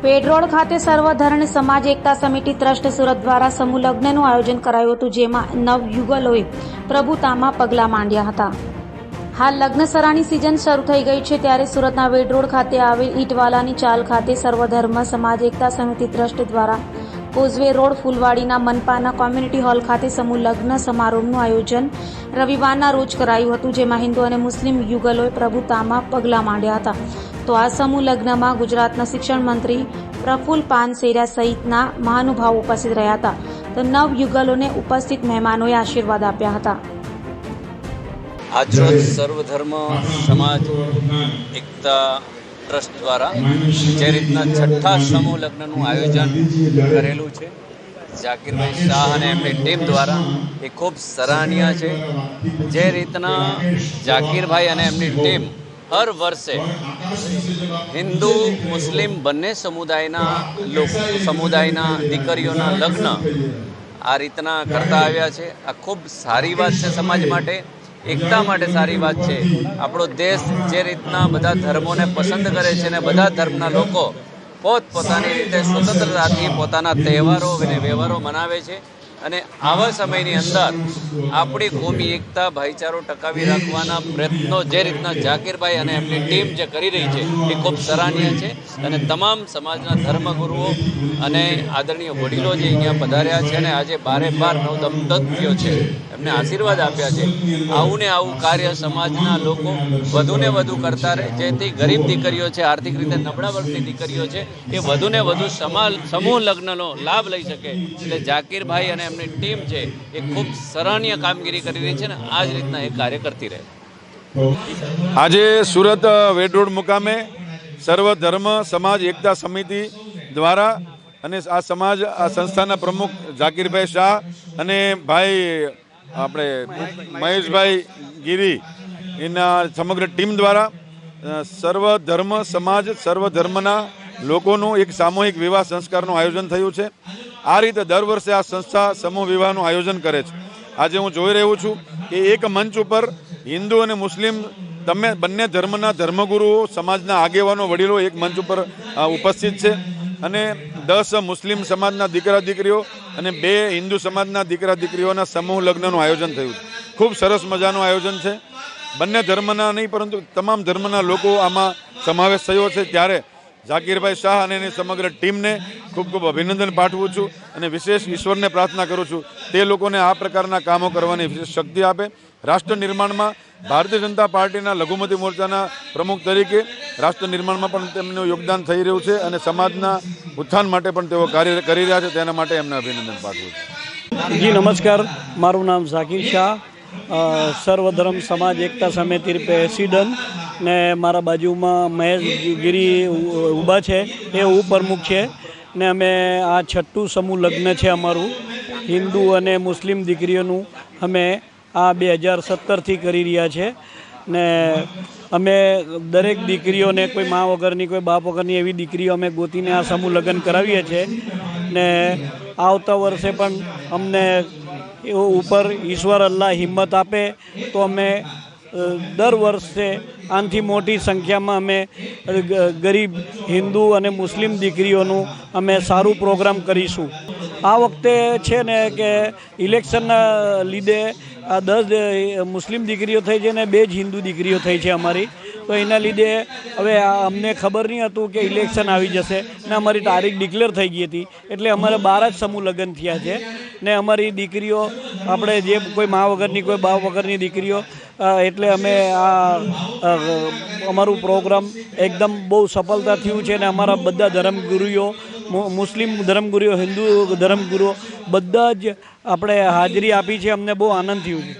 પેઢરોડ ખાતે સર્વધર્મ સમાજ એકતા સમિતિ ટ્રસ્ટ સુરત દ્વારા સમૂહ લગ્નનું આયોજન કરાયું હતું, જેમાં નવયુગલોએ પ્રભુતામાં પગલાં માંડ્યા હતા। હાલ લગ્નસરાની સિઝન શરૂ થઈ ગઈ છે, ત્યારે સુરતના પેઢરોડ ખાતે આવેલ ઈંટવાલાની ચાલ ખાતે સર્વધર્મ સમાજ એકતા સમિતિ ટ્રસ્ટ દ્વારા કોઝવે રોડ ફૂલવાડીના મનપાના કોમ્યુનિટી હોલ ખાતે સમૂહ લગ્ન સમારોહનું આયોજન રવિવારના રોજ કરાયું હતું, જેમાં હિન્દુ અને મુસ્લિમ યુગલોએ પ્રભુતામાં પગલાં માંડ્યા હતા। તો આ સમૂહ લગ્નમાં ગુજરાતના શિક્ષણ મંત્રી પ્રફુલ પાનસેરિયા સહિતના મહાનુભાવો ઉપસ્થિત રહ્યા હતા। તો નવ યુગલોને ઉપસ્થિત મહેમાનોએ આશીર્વાદ આપ્યા હતા। આજરોજ સર્વધર્મ સમાજ એકતા ટ્રસ્ટ દ્વારા જે રીતના છઠ્ઠા સમૂહ લગ્નનું આયોજન કરેલું છે, ઝાકીરભાઈ શાહ અને એમની ટીમ દ્વારા એ ખૂબ સરાહનીય છે। જે રીતના ઝાકીરભાઈ અને એમની ટીમ હર વર્ષે હિન્દુ મુસ્લિમ બંને સમુદાયના દીકરીઓના લગ્ન આ રીતના કરતા આવ્યા છે, આ ખૂબ સારી વાત છે। સમાજ માટે, એકતા માટે સારી વાત છે। આપણો દેશ જે રીતના બધા ધર્મોને પસંદ કરે છે અને બધા ધર્મના લોકો પોતપોતાની રીતે સ્વતંત્રતાથી પોતાના તહેવારો અને વ્યવહારો મનાવે છે, અને આવા સમયની અંદર આપણી કોમી એકતા ભાઈચારો ટકાવી રાખવાના પ્રયત્નો જે રીતના ઝાકીરભાઈ અને એમની ટીમ જે કરી રહી છે એ ખૂબ સરાહનીય છે। અને તમામ સમાજના ધર્મગુરુઓ અને આદરણીય વડીલો જે અહીંયા પધાર્યા છે અને આજે 12 નવદંપતીઓ છે એમને આશીર્વાદ આપ્યા છે, આવું ને આવું કાર્ય સમાજના લોકો વધુને વધુ કરતા રહે, જેથી ગરીબ દીકરીઓ છે, આર્થિક રીતે નબળા વર્ગની દીકરીઓ છે, એ વધુને વધુ સમૂહ લગ્નનો લાભ લઈ શકે। એટલે ઝાકીરભાઈ અને એમની ટીમ છે એ ખૂબ સરાહનીય કામગીરી કરી રહી છે ને આ જ રીતના એ કાર્ય કરતી રહે। આજે સુરત પેઢરોડ મુકામે સર્વધર્મ સમાજ એકતા સમિતિ દ્વારા અને આ સંસ્થાના પ્રમુખ ઝાકીરભાઈ શાહ અને ભાઈ આપણે મહેશભાઈ ગીરી એના સમગ્ર ટીમ દ્વારા સર્વધર્મ સમાજ સર્વધર્મના લોકોનું એક સામૂહિક વિવાહ સંસ્કારનું આયોજન થયું છે। આ રીતે દર વર્ષે આ સંસ્થા સમૂહ વિવાહનું આયોજન કરે છે। આજે હું જોઈ રહ્યો છું કે એક મંચ ઉપર હિન્દુ અને મુસ્લિમ બંને ધર્મના ધર્મગુરુઓ, સમાજના આગેવાનો, વડીલો એક મંચ ઉપર ઉપસ્થિત છે, અને 10 મુસ્લિમ સમાજના દીકરા દીકરીઓ અને 2 હિન્દુ સમાજના દીકરા દીકરીઓના સમૂહ લગ્નનું આયોજન થયું છે। ખૂબ સરસ મજાનું આયોજન છે। બંને ધર્મના નહીં પરંતુ તમામ ધર્મના લોકો આમાં સમાવેશ થયો છે, ત્યારે ઝાકીરભાઈ શાહ અને એની સમગ્ર ટીમને ખૂબ ખૂબ અભિનંદન પાઠવું છું અને વિશેષ ઈશ્વરને પ્રાર્થના કરું છું તે લોકોને આ પ્રકારના કામો કરવાની વિશેષ શક્તિ આપે। રાષ્ટ્ર નિર્માણમાં ભારતીય જનતા પાર્ટીના લઘુમતી મોરચાના પ્રમુખ તરીકે રાષ્ટ્ર નિર્માણમાં પણ તેમનું યોગદાન થઈ રહ્યું છે અને સમાજના ઉત્થાન માટે પણ તેઓ કાર્ય કરી રહ્યા છે, તેના માટે એમને અભિનંદન પાઠવું છું। જી નમસ્કાર, મારું નામ ઝાકીર શાહ, સર્વધર્મ સમાજ એકતા સમિતિ પ્રેસિડન્ટ, ને મારા બાજુમાં મહેશગીરી ઊભા છે, એ ઉપપ્રમુખ છે, ને અમે આ છઠ્ઠું સમૂહ લગ્ન છે અમારું હિન્દુ અને મુસ્લિમ દીકરીઓનું, અમે આ 2017થી કરી રહ્યા છે। ને અમે દરેક દીકરીઓને કોઈ મા વગરની કોઈ બાપ વગરની એવી દીકરીઓ અમે ગોતીને આ સમૂહ લગ્ન કરાવીએ છીએ, ને આવતા વર્ષે પણ અમને ઉપર ઈશ્વર અલ્લાહ હિંમત આપે તો અમે દર વર્ષે આનાથી મોટી સંખ્યામાં અમે ગરીબ હિન્દુ અને મુસ્લિમ દીકરીઓનું અમે સારું પ્રોગ્રામ કરીશું। આ વખતે છે ને કે ઇલેક્શનના લીધે આ 10 મુસ્લિમ દીકરીઓ થઈ છે ને 2 જ હિન્દુ દીકરીઓ થઈ છે અમારી, તો એના લીધે હવે અમને ખબર નહીં હતું કે ઇલેક્શન આવી જશે ને અમારી તારીખ ડિક્લેર થઈ ગઈ હતી, એટલે અમારે 12 જ સમૂહ લગ્ન થયા છે। ને અમારી દીકરીઓ આપણે જે કોઈ મા વગરની કોઈ બાપ વગરની દીકરીઓ, એટલે અમે આ અમારું પ્રોગ્રામ એકદમ બહુ સફળતા થયું છે ને અમારા બધા ધર્મગુરુઓ, મુસ્લિમ ધર્મગુરુઓ, હિન્દુ ધર્મગુરુઓ બધા જ આપણે હાજરી આપી છે, અમને બહુ આનંદ થયું છે।